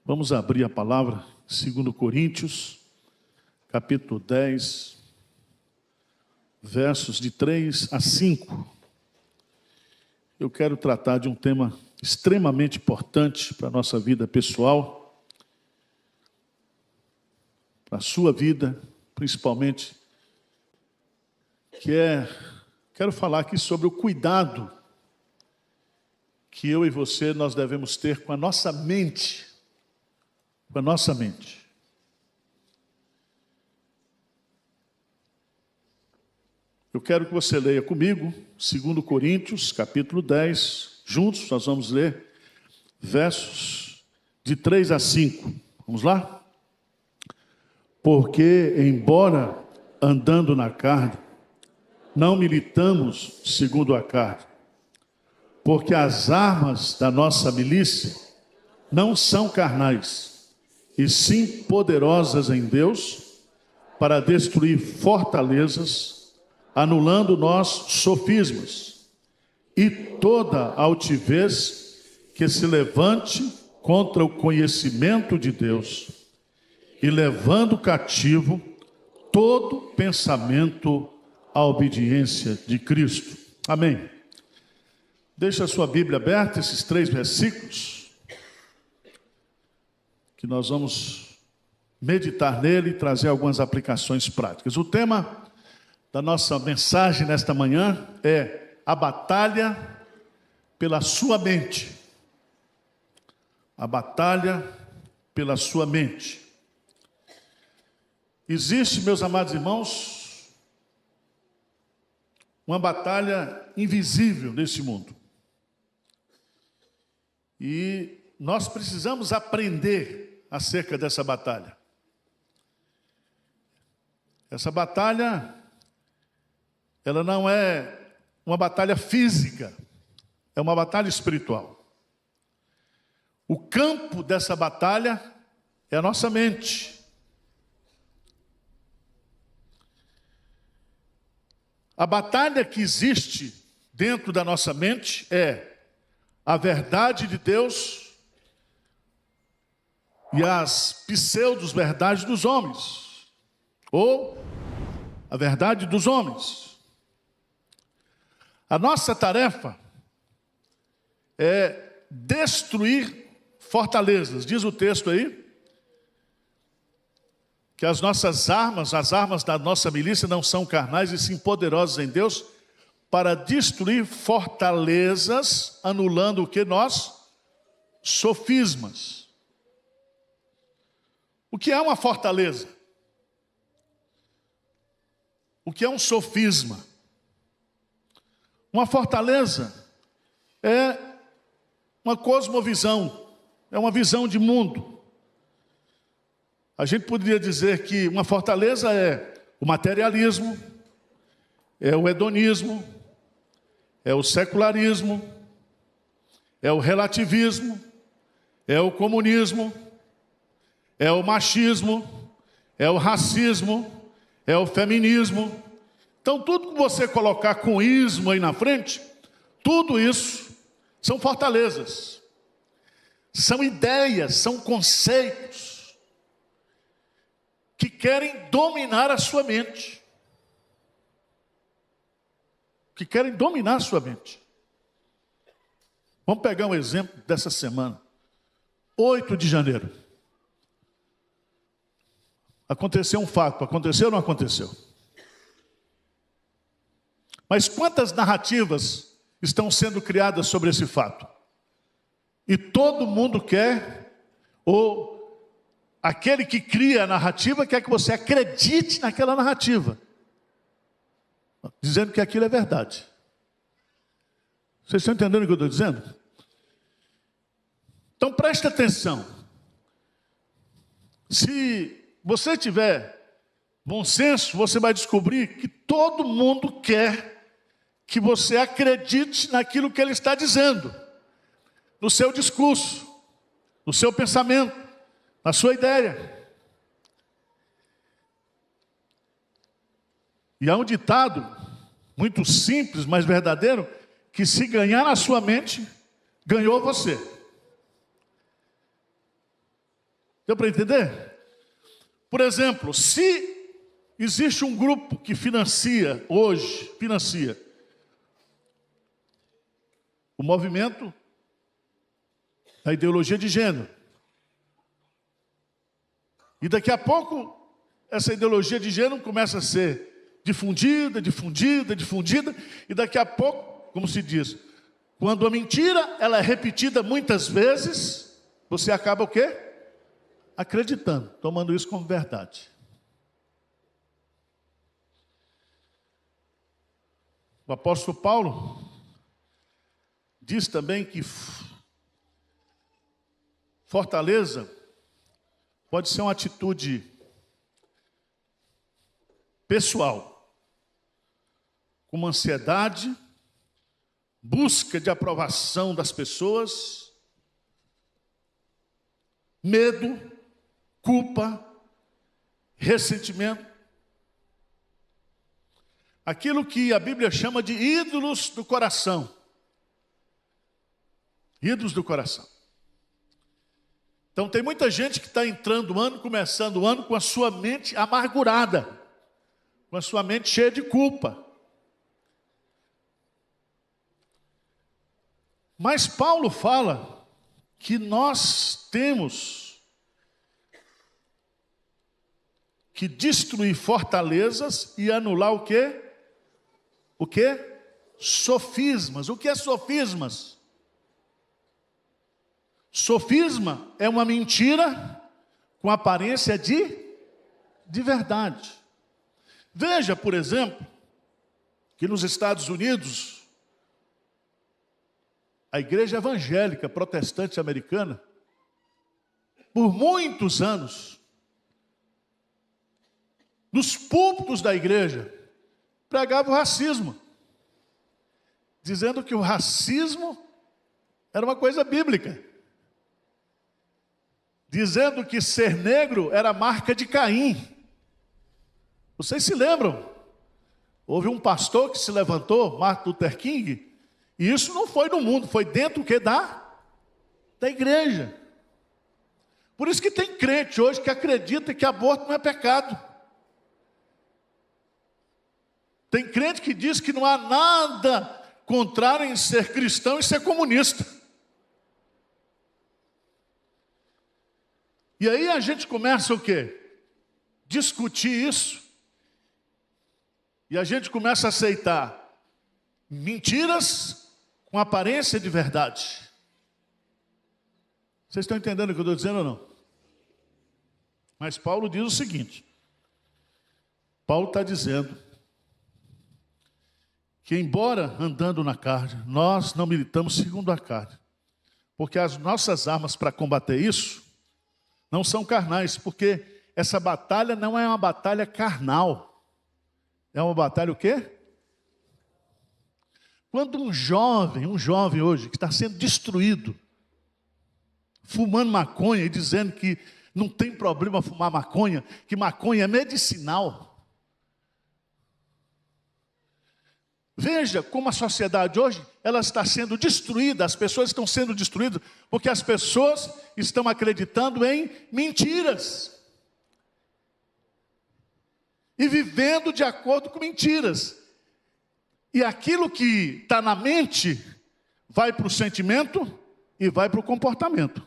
Vamos abrir a palavra, 2 Coríntios, capítulo 10, versos de 3 a 5. Eu quero tratar de um tema extremamente importante para a nossa vida pessoal, para a sua vida, principalmente, quero falar aqui sobre o cuidado que eu e você, nós devemos ter com a nossa mente. Com a nossa mente. Eu quero que você leia comigo, 2 Coríntios, capítulo 10. Juntos nós vamos ler versos de 3 a 5. Vamos lá? Porque, embora andando na carne, não militamos segundo a carne. Porque as armas da nossa milícia não são carnais, e sim poderosas em Deus, para destruir fortalezas, anulando nossos sofismas, e toda altivez que se levante contra o conhecimento de Deus, e levando cativo todo pensamento à obediência de Cristo. Amém. Deixa a sua Bíblia aberta, esses 3 versículos, que nós vamos meditar nele e trazer algumas aplicações práticas. O tema da nossa mensagem nesta manhã é a batalha pela sua mente. A batalha pela sua mente. Existe, meus amados irmãos, uma batalha invisível nesse mundo. E nós precisamos aprender acerca dessa batalha. Essa batalha, ela não é uma batalha física, é uma batalha espiritual. O campo dessa batalha é a nossa mente. A batalha que existe dentro da nossa mente é a verdade de Deus e as pseudo-verdades dos homens, ou a verdade dos homens. A nossa tarefa é destruir fortalezas. Diz o texto aí, que as nossas armas, as armas da nossa milícia não são carnais e sim poderosas em Deus, para destruir fortalezas, anulando o que nós? Sofismas. O que é uma fortaleza? O que é um sofisma? Uma fortaleza é uma cosmovisão, é uma visão de mundo. A gente poderia dizer que uma fortaleza é o materialismo, é o hedonismo, é o secularismo, é o relativismo, é o comunismo, é o machismo, é o racismo, é o feminismo. Então, tudo que você colocar com ismo aí na frente, tudo isso são fortalezas. São ideias, são conceitos que querem dominar a sua mente. Que querem dominar a sua mente. Vamos pegar um exemplo dessa semana. 8 de janeiro. Aconteceu um fato. Aconteceu ou não aconteceu? Mas quantas narrativas estão sendo criadas sobre esse fato? E todo mundo quer, ou aquele que cria a narrativa quer que você acredite naquela narrativa, dizendo que aquilo é verdade. Vocês estão entendendo o que eu estou dizendo? Então preste atenção. Se você tiver bom senso, você vai descobrir que todo mundo quer que você acredite naquilo que ele está dizendo, no seu discurso, no seu pensamento, na sua ideia. E há um ditado muito simples, mas verdadeiro, que se ganhar na sua mente, ganhou você. Deu para entender? Por exemplo, se existe um grupo que financia o movimento da ideologia de gênero, e daqui a pouco essa ideologia de gênero começa a ser difundida, e daqui a pouco, como se diz, quando a mentira ela é repetida muitas vezes, você acaba o quê? Acreditando, tomando isso como verdade. O apóstolo Paulo diz também que fortaleza pode ser uma atitude pessoal, como ansiedade, busca de aprovação das pessoas, medo, culpa, ressentimento. Aquilo que a Bíblia chama de ídolos do coração. Ídolos do coração. Então tem muita gente que está entrando o ano, começando o ano com a sua mente amargurada, com a sua mente cheia de culpa. Mas Paulo fala que nós temos que destruir fortalezas e anular o quê? O quê? Sofismas. O que é sofismas? Sofisma é uma mentira com aparência de verdade. Veja, por exemplo, que nos Estados Unidos, a igreja evangélica protestante americana, por muitos anos, nos púlpitos da igreja, pregava o racismo, dizendo que o racismo era uma coisa bíblica, dizendo que ser negro era marca de Caim. Vocês se lembram? Houve um pastor que se levantou, Martin Luther King, e isso não foi no mundo, foi dentro da igreja. Por isso que tem crente hoje que acredita que aborto não é pecado. Tem crente que diz que não há nada contrário em ser cristão e ser comunista. E aí a gente começa o quê? Discutir isso. E a gente começa a aceitar mentiras com aparência de verdade. Vocês estão entendendo o que eu estou dizendo ou não? Mas Paulo diz o seguinte. Paulo está dizendo que embora andando na carne, nós não militamos segundo a carne. Porque as nossas armas para combater isso não são carnais, porque essa batalha não é uma batalha carnal. É uma batalha o quê? Quando um jovem hoje que está sendo destruído, fumando maconha e dizendo que não tem problema fumar maconha, que maconha é medicinal. Veja como a sociedade hoje, ela está sendo destruída, as pessoas estão sendo destruídas, porque as pessoas estão acreditando em mentiras. E vivendo de acordo com mentiras. E aquilo que está na mente, vai para o sentimento e vai para o comportamento.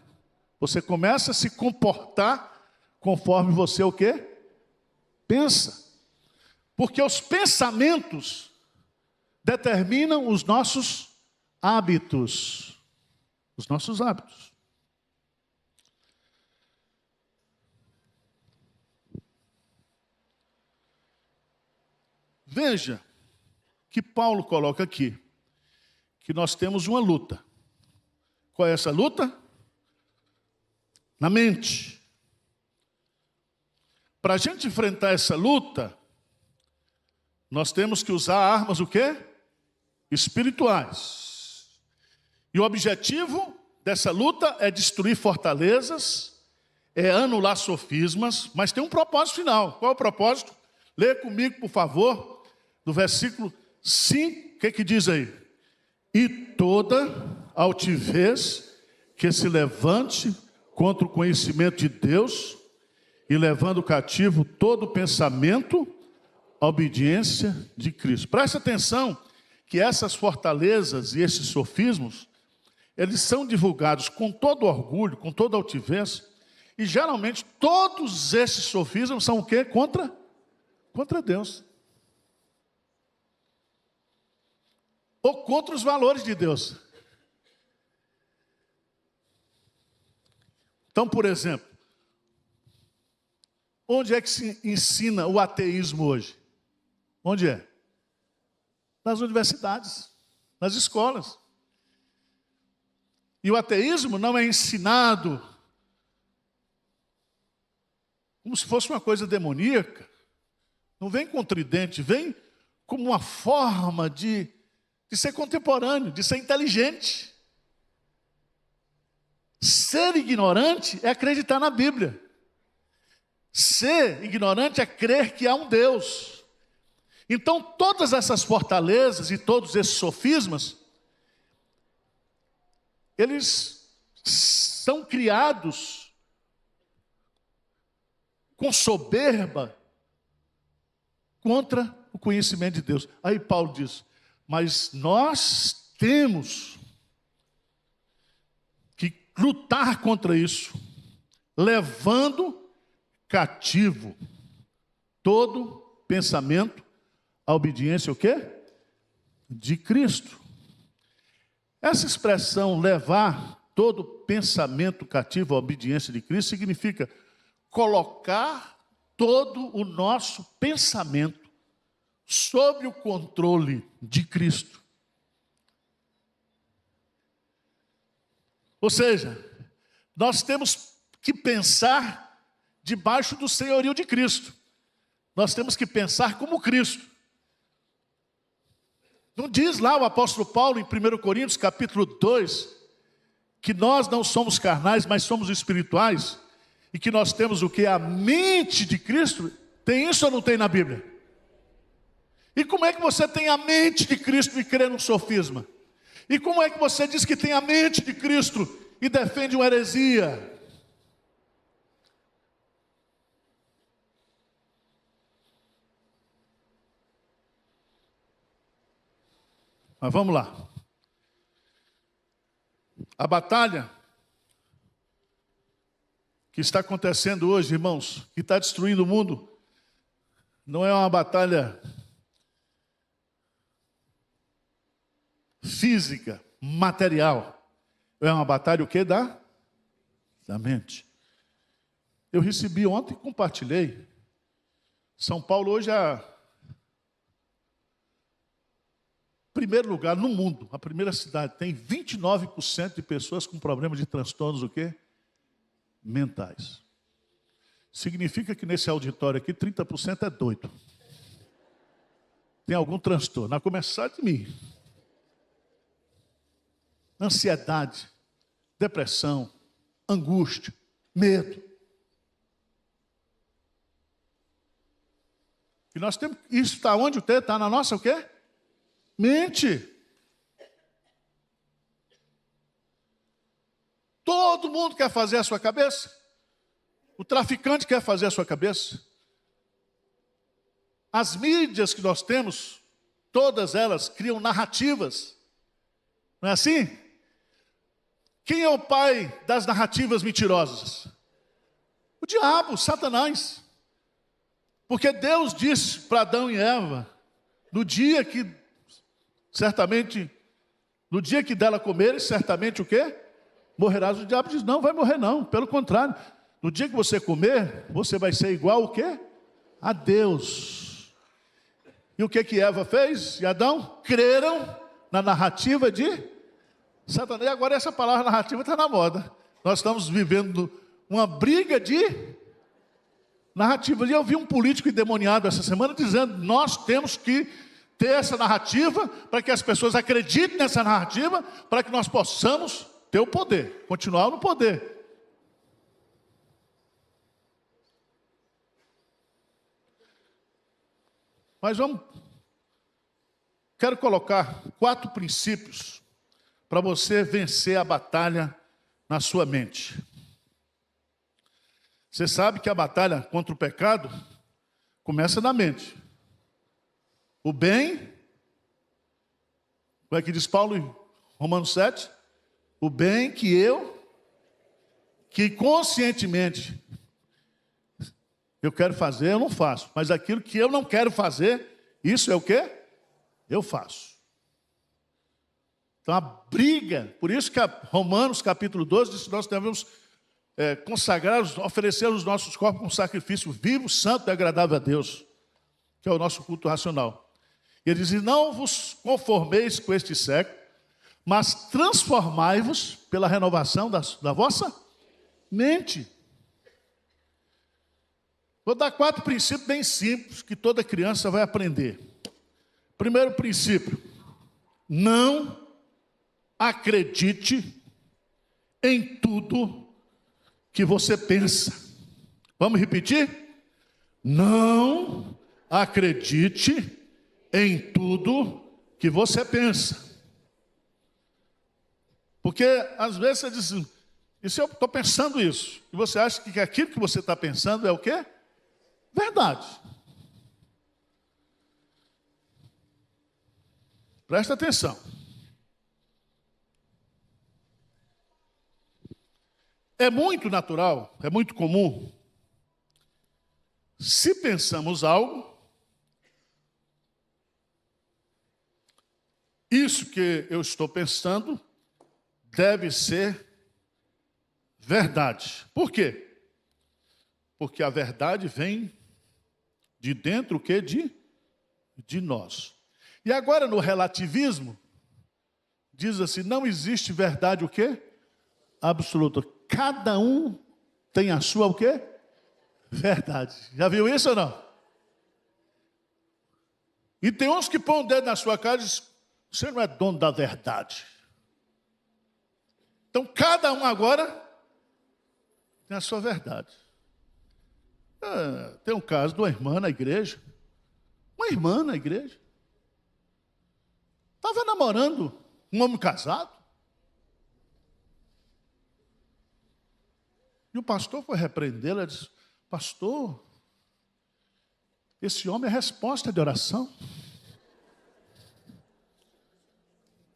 Você começa a se comportar conforme você o quê? Pensa. Porque os pensamentos determinam os nossos hábitos. Os nossos hábitos. Veja que Paulo coloca aqui, que nós temos uma luta. Qual é essa luta? Na mente. Para a gente enfrentar essa luta, nós temos que usar armas o quê? Espirituais. E o objetivo dessa luta é destruir fortalezas, é anular sofismas, mas tem um propósito final. Qual é o propósito? Lê comigo, por favor, no versículo 5, o que diz aí? E toda altivez que se levante contra o conhecimento de Deus e levando cativo todo pensamento à obediência de Cristo. Preste atenção que essas fortalezas e esses sofismos, eles são divulgados com todo orgulho, com toda altivez, e geralmente todos esses sofismas são o quê? Contra Deus. Ou contra os valores de Deus. Então, por exemplo, onde é que se ensina o ateísmo hoje? Onde é? Nas universidades, nas escolas. E o ateísmo não é ensinado como se fosse uma coisa demoníaca. Não vem com tridente, vem como uma forma de ser contemporâneo, de ser inteligente. Ser ignorante é acreditar na Bíblia. Ser ignorante é crer que há um Deus. Então, todas essas fortalezas e todos esses sofismas, eles são criados com soberba contra o conhecimento de Deus. Aí Paulo diz, mas nós temos que lutar contra isso, levando cativo todo pensamento à obediência, o quê? De Cristo. Essa expressão, levar todo pensamento cativo à obediência de Cristo, significa colocar todo o nosso pensamento sob o controle de Cristo. Ou seja, nós temos que pensar debaixo do senhorio de Cristo. Nós temos que pensar como Cristo. Não diz lá o apóstolo Paulo em 1 Coríntios capítulo 2, que nós não somos carnais, mas somos espirituais, e que nós temos o que? A mente de Cristo? Tem isso ou não tem na Bíblia? E como é que você tem a mente de Cristo e crê num sofisma? E como é que você diz que tem a mente de Cristo e defende uma heresia? Mas vamos lá. A batalha que está acontecendo hoje, irmãos, que está destruindo o mundo, não é uma batalha física, material. É uma batalha o quê? Da mente. Eu recebi ontem e compartilhei. São Paulo hoje é primeiro lugar no mundo, a primeira cidade, tem 29% de pessoas com problemas de transtornos o quê? Mentais. Significa que nesse auditório aqui 30% é doido. Tem algum transtorno, a começar de mim. Ansiedade, depressão, angústia, medo. E nós temos, isso está onde o T? Está na nossa o quê? Mente. Todo mundo quer fazer a sua cabeça. O traficante quer fazer a sua cabeça. As mídias que nós temos, todas elas criam narrativas. Não é assim? Quem é o pai das narrativas mentirosas? O diabo, Satanás. Porque Deus disse para Adão e Eva, no dia que certamente, no dia que dela comerem, certamente o quê? Morrerás. O diabo diz, não vai morrer não, pelo contrário. No dia que você comer, você vai ser igual o quê? A Deus. E o que Eva fez? E Adão? Creram na narrativa de Satanás. E agora essa palavra narrativa está na moda. Nós estamos vivendo uma briga de narrativas. E eu vi um político endemoniado essa semana dizendo, nós temos que ter essa narrativa, para que as pessoas acreditem nessa narrativa, para que nós possamos ter o poder, continuar no poder. Mas quero colocar 4 princípios para você vencer a batalha na sua mente. Você sabe que a batalha contra o pecado começa na mente. O bem, como é que diz Paulo em Romanos 7? O bem que conscientemente eu quero fazer, eu não faço. Mas aquilo que eu não quero fazer, isso é o quê? Eu faço. Então a briga, por isso que Romanos capítulo 12 diz que nós devemos consagrar, oferecer os nossos corpos como sacrifício vivo, santo e agradável a Deus, que é o nosso culto racional. E ele diz, e não vos conformeis com este século, mas transformai-vos pela renovação da vossa mente. Vou dar 4 princípios bem simples que toda criança vai aprender. Primeiro princípio, não acredite em tudo que você pensa. Vamos repetir? Não acredite em tudo que você pensa. Porque às vezes você diz, e se eu estou pensando isso? E você acha que aquilo que você está pensando é o quê? Verdade. Presta atenção. É muito natural, é muito comum, se pensamos algo, isso que eu estou pensando deve ser verdade. Por quê? Porque a verdade vem de dentro o quê? De nós. E agora no relativismo, diz assim, não existe verdade o quê? Absoluta. Cada um tem a sua o quê? Verdade. Já viu isso ou não? E tem uns que põem o dedo na sua cara e dizem, você não é dono da verdade. Então cada um agora tem a sua verdade. Tem um caso de uma irmã na igreja. Uma irmã na igreja. Estava namorando um homem casado. E o pastor foi repreendê-la e disse, pastor, esse homem é resposta de oração.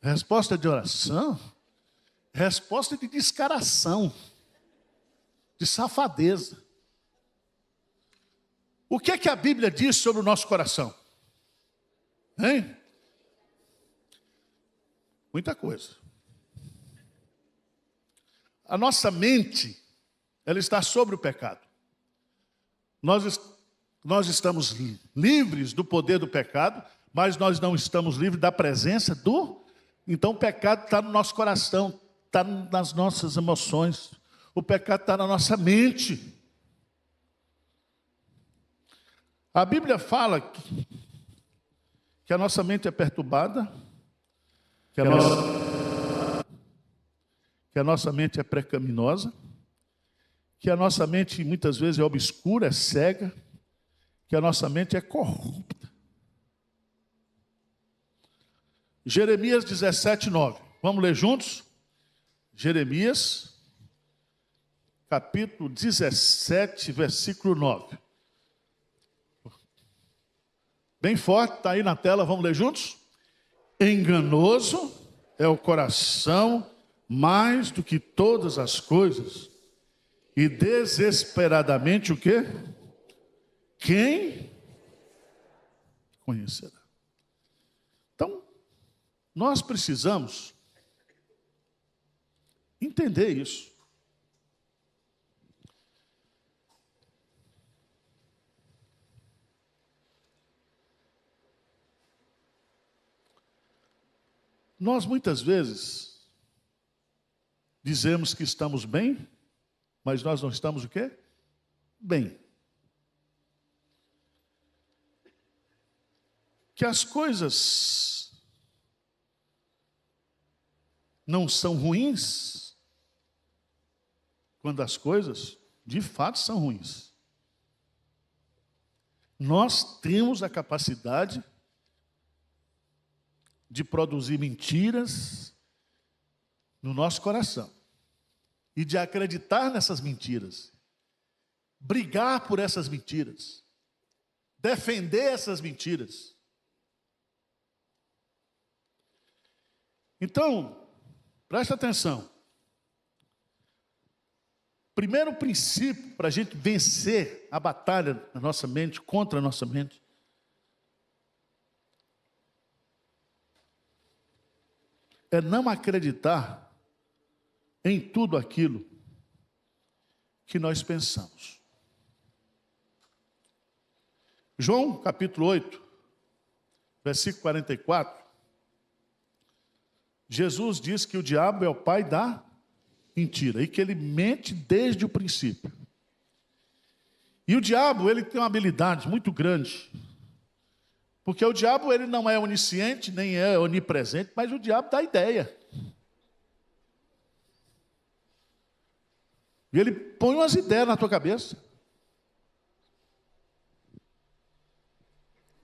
Resposta de oração? Resposta de descaração. De safadeza. O que é que a Bíblia diz sobre o nosso coração? Hein? Muita coisa. A nossa mente, ela está sobre o pecado. Nós estamos livres do poder do pecado, mas nós não estamos livres da presença do... Então o pecado está no nosso coração, está nas nossas emoções. O pecado está na nossa mente. A Bíblia fala que a nossa mente é perturbada, que a nossa mente é pecaminosa, que a nossa mente muitas vezes é obscura, é cega, que a nossa mente é corrupta. Jeremias 17:9. Vamos ler juntos? Jeremias, capítulo 17, versículo 9. Bem forte, está aí na tela, vamos ler juntos? Enganoso é o coração mais do que todas as coisas, e desesperadamente o quê? Quem conhecerá? Então, nós precisamos entender isso. Nós muitas vezes dizemos que estamos bem, mas nós não estamos o quê? Bem. Que as coisas não são ruins, quando as coisas de fato são ruins. Nós temos a capacidade de produzir mentiras no nosso coração e de acreditar nessas mentiras, brigar por essas mentiras, defender essas mentiras. Então, presta atenção. Primeiro princípio para a gente vencer a batalha na nossa mente, contra a nossa mente, é não acreditar em tudo aquilo que nós pensamos. João capítulo 8, versículo 44, Jesus diz que o diabo é o pai da mentira e que ele mente desde o princípio. E o diabo, ele tem uma habilidade muito grande, porque o diabo, ele não é onisciente, nem é onipresente, mas o diabo dá ideia. E ele põe umas ideias na tua cabeça.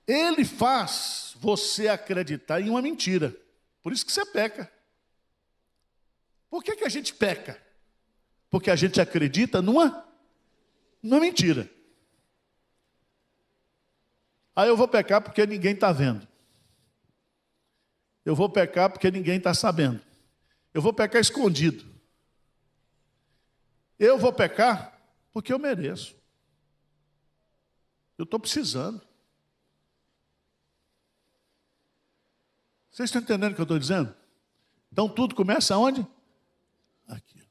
Ele faz você acreditar em uma mentira. Por isso que você peca. Por que a gente peca? Porque a gente acredita numa mentira. Aí eu vou pecar porque ninguém está vendo. Eu vou pecar porque ninguém está sabendo. Eu vou pecar escondido. Eu vou pecar porque eu mereço. Eu estou precisando. Vocês estão entendendo o que eu estou dizendo? Então tudo começa aonde? Aqui.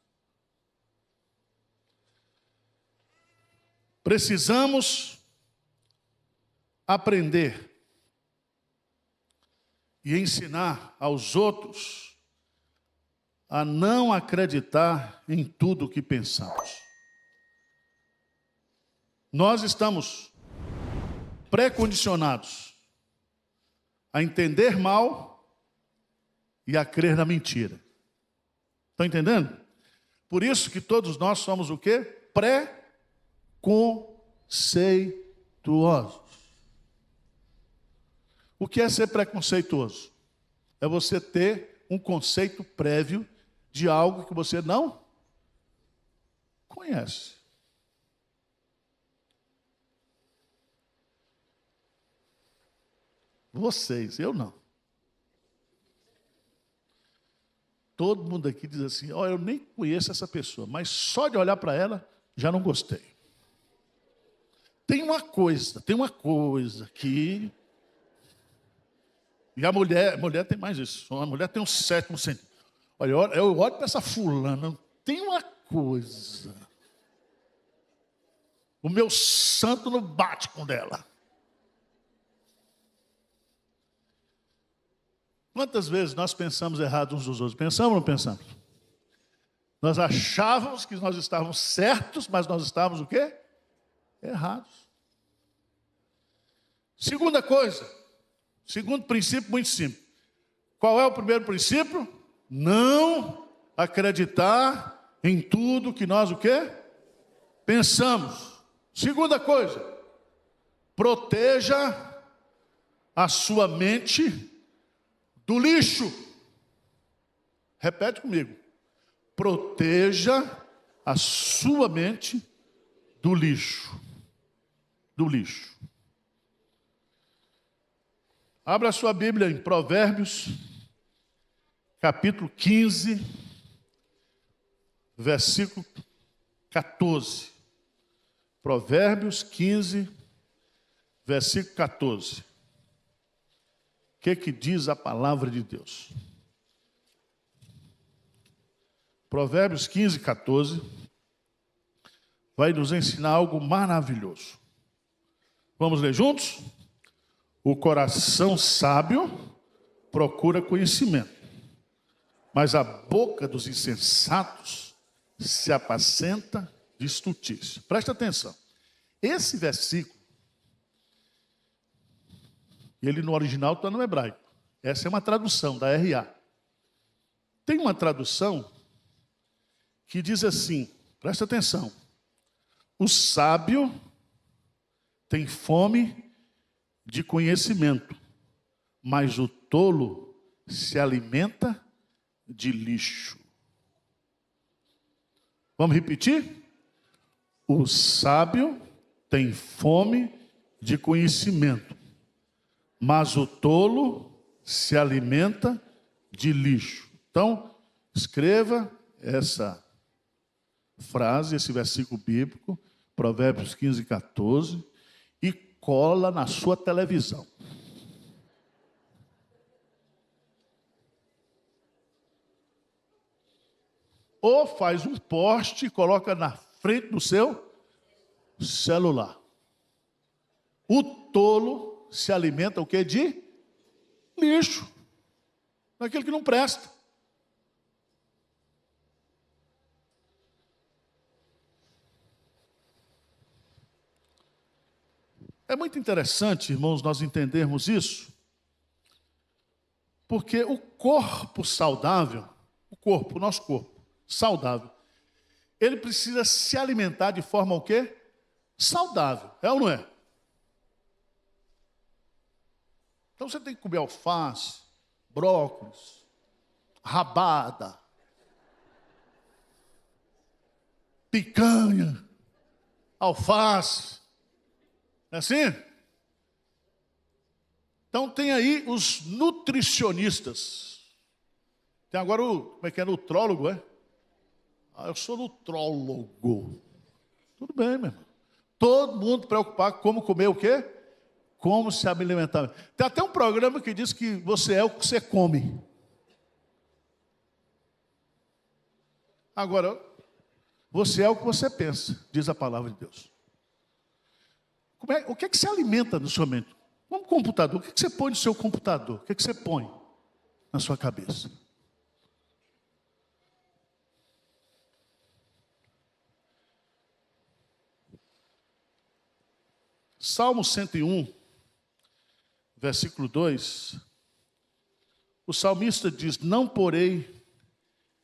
Precisamos aprender e ensinar aos outros a não acreditar em tudo o que pensamos. Nós estamos pré-condicionados a entender mal e a crer na mentira. Estão entendendo? Por isso que todos nós somos o quê? Preconceituosos. O que é ser preconceituoso? É você ter um conceito prévio de algo que você não conhece. Vocês, eu não. Todo mundo aqui diz assim, ó, eu nem conheço essa pessoa, mas só de olhar para ela, já não gostei. Tem uma coisa que... E a mulher tem mais isso, a mulher tem um sétimo sentido. Olha, eu olho para essa fulana, tem uma coisa. O meu santo não bate com dela. Quantas vezes nós pensamos errado uns dos outros? Pensamos ou não pensamos? Nós achávamos que nós estávamos certos, mas nós estávamos o quê? Errados. Segunda coisa, segundo princípio muito simples. Qual é o primeiro princípio? Não acreditar em tudo que nós o quê? Pensamos. Segunda coisa, proteja a sua mente do lixo. Repete comigo. Proteja a sua mente do lixo. Do lixo. Abra a sua Bíblia em Provérbios, capítulo 15, versículo 14. Provérbios 15, versículo 14. O que diz a palavra de Deus? Provérbios 15, 14 vai nos ensinar algo maravilhoso. Vamos ler juntos? O coração sábio procura conhecimento, mas a boca dos insensatos se apacenta de estultícia. Presta atenção. Esse versículo, ele no original está no hebraico. Essa é uma tradução da RA. Tem uma tradução que diz assim, presta atenção. O sábio tem fome de conhecimento, mas o tolo se alimenta de lixo. Vamos repetir? O sábio tem fome de conhecimento, mas o tolo se alimenta de lixo. Então, escreva essa frase, esse versículo bíblico, Provérbios 15, 14, e cola na sua televisão. Ou faz um poste e coloca na frente do seu celular. O tolo se alimenta o quê? De lixo. Daquilo que não presta. É muito interessante, irmãos, nós entendermos isso, porque o corpo saudável, o nosso corpo saudável, ele precisa se alimentar de forma o quê? Saudável, é ou não é? Então você tem que comer alface, brócolis, rabada, picanha, alface. É assim? Então tem aí os nutricionistas. Tem agora como é que é? Nutrólogo, é? Eu sou nutrólogo. Tudo bem, meu irmão. Todo mundo preocupado com como comer o quê? Como se alimentar. Tem até um programa que diz que você é o que você come. Agora, você é o que você pensa, diz a palavra de Deus. O que é que se alimenta na sua mente? Como computador, o que é que você põe no seu computador? O que é que você põe na sua cabeça? Salmo 101, versículo 2, o salmista diz: não porei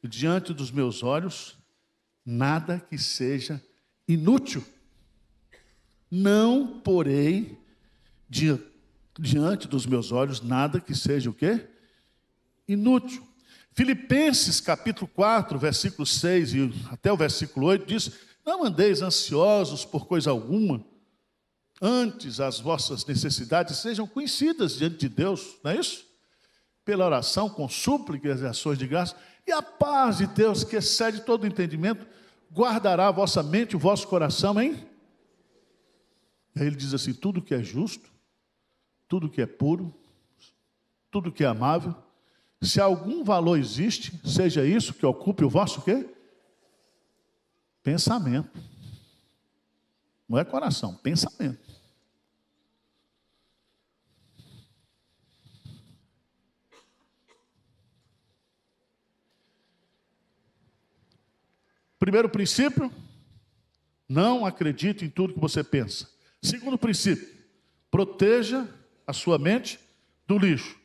diante dos meus olhos nada que seja inútil. Não porei diante dos meus olhos nada que seja o quê? Inútil. Filipenses capítulo 4, versículo 6 e até o versículo 8 diz: não andeis ansiosos por coisa alguma, antes as vossas necessidades sejam conhecidas diante de Deus, não é isso? Pela oração, com súplicas e ações de graça, e a paz de Deus, que excede todo entendimento, guardará a vossa mente e o vosso coração, hein? Aí ele diz assim: tudo que é justo, tudo que é puro, tudo que é amável, se algum valor existe, seja isso que ocupe o vosso quê? Pensamento. Não é coração, pensamento. Primeiro princípio, não acredite em tudo que você pensa. Segundo princípio, proteja a sua mente do lixo.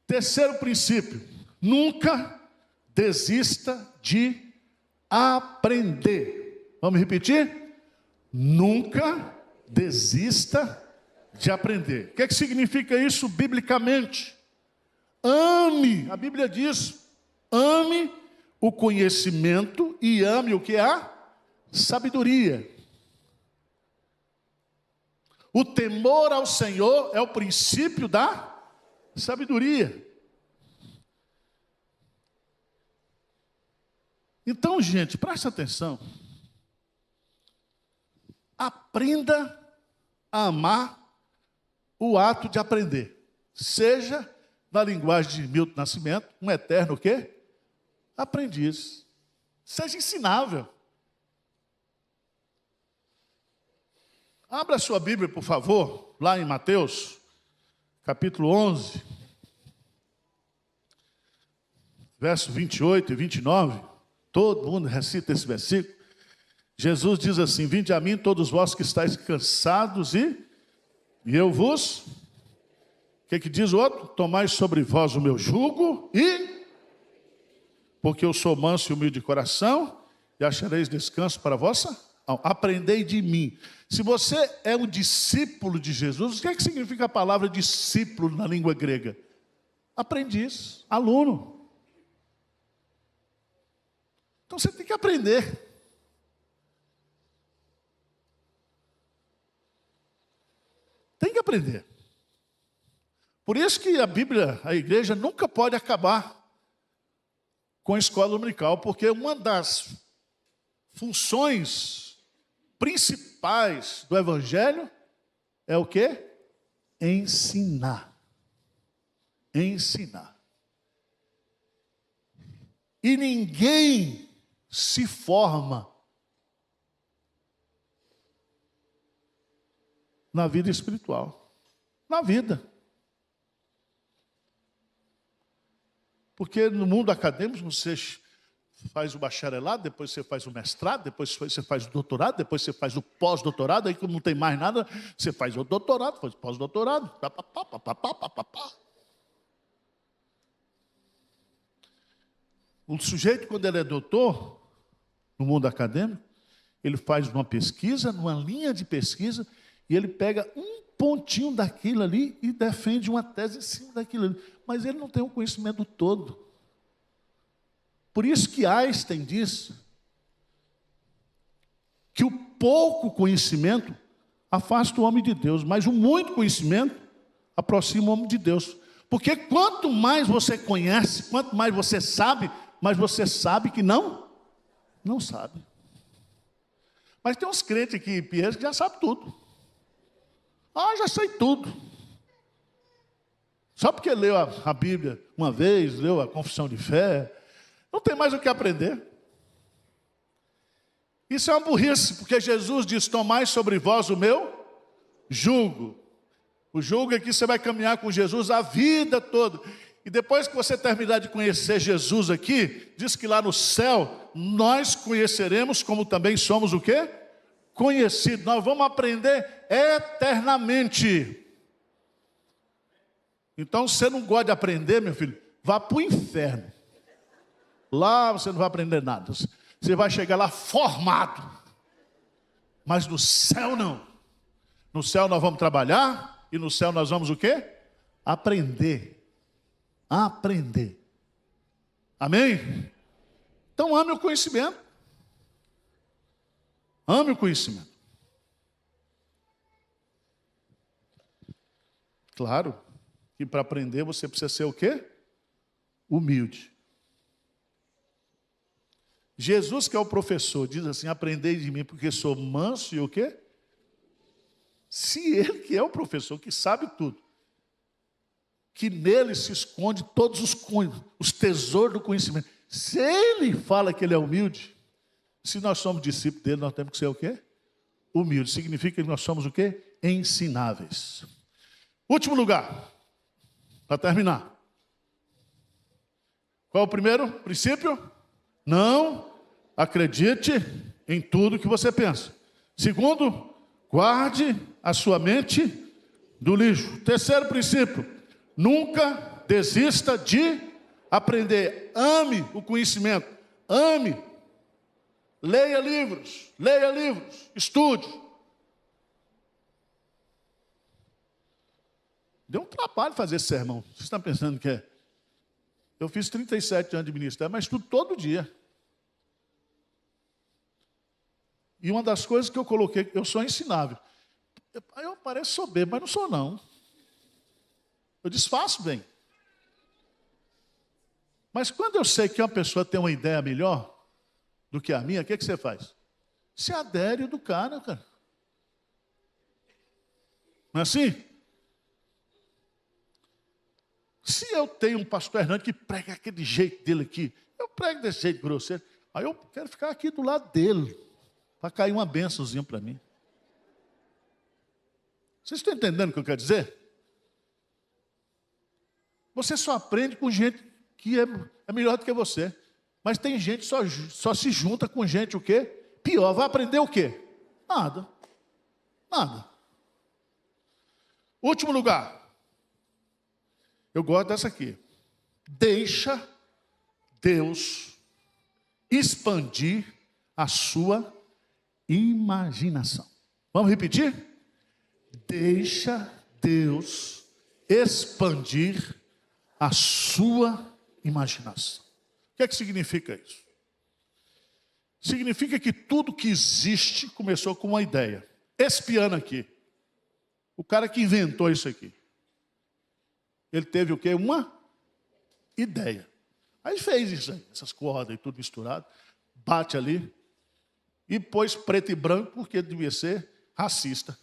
Terceiro princípio, nunca desista de aprender. Vamos repetir? Nunca desista de aprender. O que é que significa isso biblicamente? Ame, a Bíblia diz, ame o conhecimento e ame o que é a sabedoria. O temor ao Senhor é o princípio da sabedoria. Então, gente, preste atenção. Aprenda a amar o ato de aprender. Seja, na linguagem de Milton Nascimento, um eterno o quê? Aprendiz. Seja ensinável. Abra a sua Bíblia, por favor, lá em Mateus, capítulo 11, verso 28 e 29. Todo mundo recita esse versículo. Jesus diz assim: vinde a mim todos vós que estáis cansados e eu vos... O que diz o outro? Tomai sobre vós o meu jugo porque eu sou manso e humilde de coração e achareis descanso para a vossa alma. Aprendei de mim. Se você é um discípulo de Jesus, o que é que significa a palavra discípulo na língua grega? Aprendiz, aluno. Então você tem que aprender. aprender. Por isso que a Bíblia, a igreja, nunca pode acabar com a escola dominical, porque uma das funções principais do Evangelho é o quê? Ensinar. Ensinar. E ninguém se forma na vida espiritual. Na vida. Porque no mundo acadêmico você faz o bacharelado, depois você faz o mestrado, depois você faz o doutorado, depois você faz o pós-doutorado, aí quando não tem mais nada, você faz o doutorado, faz o pós-doutorado. O sujeito, quando ele é doutor, no mundo acadêmico, ele faz uma pesquisa, numa linha de pesquisa, e ele pega um pontinho daquilo ali e defende uma tese em cima daquilo ali. Mas ele não tem o conhecimento todo. Por isso que Einstein diz que o pouco conhecimento afasta o homem de Deus, mas o muito conhecimento aproxima o homem de Deus. Porque quanto mais você conhece, quanto mais você sabe, mais você sabe que não sabe. Mas tem uns crentes aqui, Pierre, que já sabe tudo. Já sei tudo. Só porque leu a Bíblia uma vez, leu a confissão de fé, não tem mais o que aprender. Isso é uma burrice, porque Jesus diz: tomai sobre vós o meu jugo. O jugo é que você vai caminhar com Jesus a vida toda. E depois que você terminar de conhecer Jesus aqui, diz que lá no céu, nós conheceremos como também somos o quê? Conhecidos. Nós vamos aprender eternamente. Então, se você não gosta de aprender, meu filho, vá para o inferno. Lá você não vai aprender nada. Você vai chegar lá formado. Mas no céu não. No céu nós vamos trabalhar e no céu nós vamos o quê? Aprender. Aprender. Amém? Então ame o conhecimento. Ame o conhecimento. Claro que para aprender você precisa ser o quê? Humilde. Jesus, que é o professor, diz assim: aprendei de mim porque sou manso e o quê? Se ele, que é o professor, que sabe tudo, que nele se esconde todos os tesouros do conhecimento. Se ele fala que ele é humilde, se nós somos discípulos dele, nós temos que ser o quê? Humilde. Significa que nós somos o quê? Ensináveis. Último lugar, para terminar. Qual é o primeiro princípio? Não acredite em tudo que você pensa. Segundo, guarde a sua mente do lixo. Terceiro princípio, nunca desista de aprender. Ame o conhecimento. Ame. Leia livros, estude. Deu um trabalho fazer esse sermão. Você está pensando que é? Eu fiz 37 anos de ministério, mas estudo todo dia. E uma das coisas que eu coloquei, eu sou ensinável. Eu pareço soberbo, mas não sou não. Eu disfarço bem. Mas quando eu sei que uma pessoa tem uma ideia melhor do que a minha, o que você faz? Se adere do cara. Não é assim? Se eu tenho um pastor Hernando que prega aquele jeito dele aqui, eu prego desse jeito grosseiro, aí eu quero ficar aqui do lado dele, para cair uma bênçãozinha para mim. Vocês estão entendendo o que eu quero dizer? Você só aprende com gente que é melhor do que você. Mas tem gente que só se junta com gente o quê? Pior. Vai aprender o quê? Nada. Último lugar. Eu gosto dessa aqui. Deixa Deus expandir a sua imaginação. Vamos repetir? Deixa Deus expandir a sua imaginação. O que é que significa isso? Significa que tudo que existe começou com uma ideia. Esse piano aqui. O cara que inventou isso aqui. Ele teve o quê? Uma ideia. Aí fez isso aí, essas cordas e tudo misturado. Bate ali. E pôs preto e branco porque devia ser racista.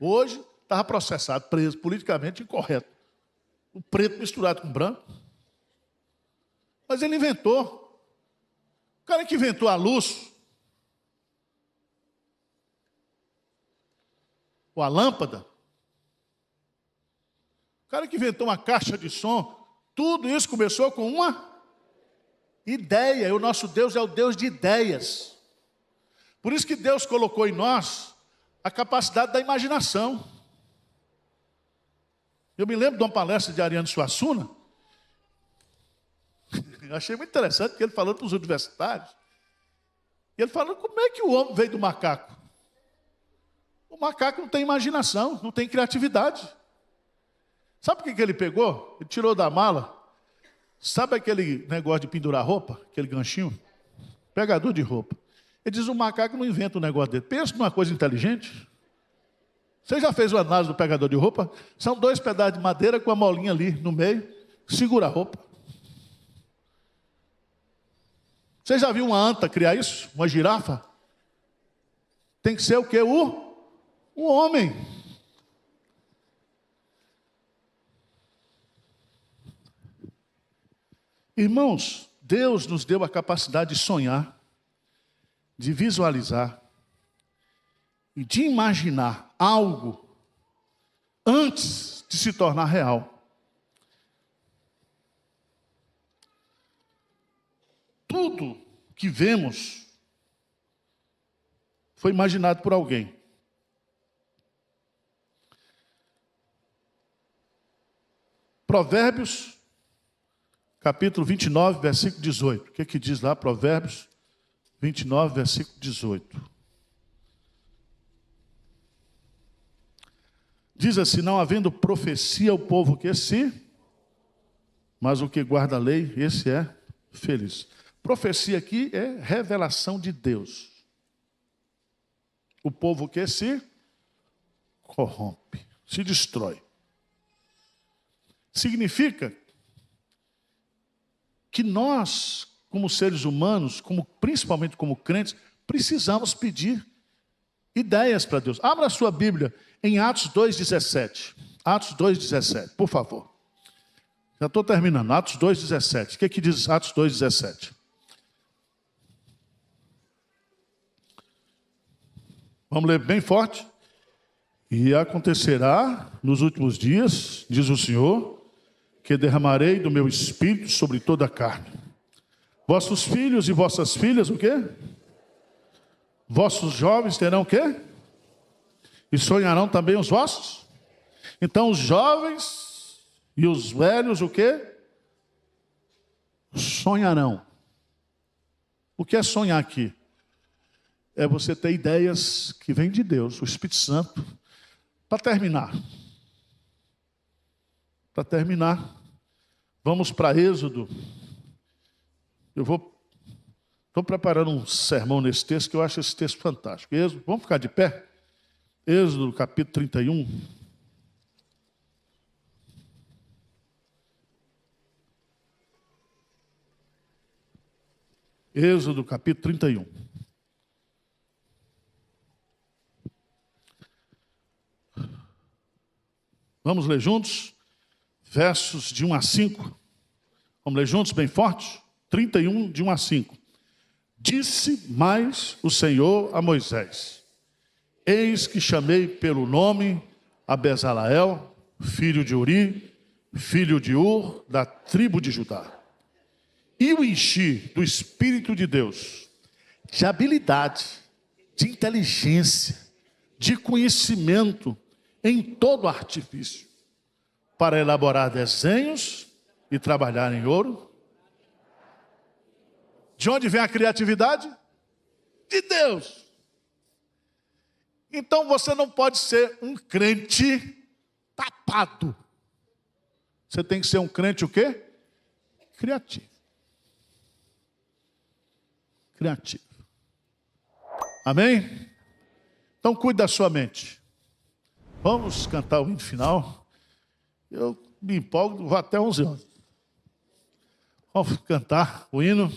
Hoje estava processado, preso, politicamente incorreto. O preto misturado com branco. Mas ele inventou. O cara que inventou a luz, ou a lâmpada, o cara que inventou uma caixa de som, tudo isso começou com uma ideia. E o nosso Deus é o Deus de ideias. Por isso que Deus colocou em nós a capacidade da imaginação. Eu me lembro de uma palestra de Ariano Suassuna. Eu achei muito interessante que ele falando para os universitários. Ele falando como é que o homem veio do macaco. O macaco não tem imaginação, não tem criatividade. Sabe o que ele pegou? Ele tirou da mala. Sabe aquele negócio de pendurar roupa? Aquele ganchinho? Pegador de roupa. Ele diz, o macaco não inventa um negócio dele. Pensa numa coisa inteligente. Você já fez uma análise do pegador de roupa? São 2 pedaços de madeira com a molinha ali no meio. Segura a roupa. Você já viu uma anta criar isso? Uma girafa? Tem que ser o quê? O homem. Irmãos, Deus nos deu a capacidade de sonhar, de visualizar e de imaginar algo antes de se tornar real. Tudo que vemos foi imaginado por alguém. Provérbios, capítulo 29, versículo 18. O que que diz lá? Provérbios 29, versículo 18. Diz assim, não havendo profecia o povo que se, mas o que guarda a lei, esse é feliz. Profecia aqui é revelação de Deus. O povo que se corrompe, se destrói. Significa que nós, como seres humanos, principalmente como crentes, precisamos pedir ideias para Deus. Abra a sua Bíblia em Atos 2,17. Atos 2,17, por favor. Já estou terminando. Atos 2,17. O que diz Atos 2,17? Vamos ler bem forte. E acontecerá nos últimos dias, diz o Senhor, que derramarei do meu espírito sobre toda a carne. Vossos filhos e vossas filhas, o quê? Vossos jovens terão o quê? E sonharão também os vossos? Então os jovens e os velhos, o quê? Sonharão. O que é sonhar aqui? É você ter ideias que vêm de Deus, o Espírito Santo. Para terminar, vamos para Êxodo. Estou preparando um sermão nesse texto, que eu acho esse texto fantástico. Êxodo, vamos ficar de pé? Êxodo, capítulo 31. Êxodo, capítulo 31. Vamos ler juntos? Versos de 1 a 5. Vamos ler juntos, bem forte? 31, de 1 a 5. Disse mais o Senhor a Moisés: eis que chamei pelo nome a Bezaleel, filho de Uri, filho de Ur, da tribo de Judá. E o enchi do Espírito de Deus, de habilidade, de inteligência, de conhecimento, em todo artifício, para elaborar desenhos e trabalhar em ouro. De onde vem a criatividade? De Deus. Então você não pode ser um crente tapado. Você tem que ser um crente o quê? Criativo. Criativo. Amém? Então cuide da sua mente. Vamos cantar o hino final. Eu me empolgo, vou até 11 horas. Vamos cantar o hino.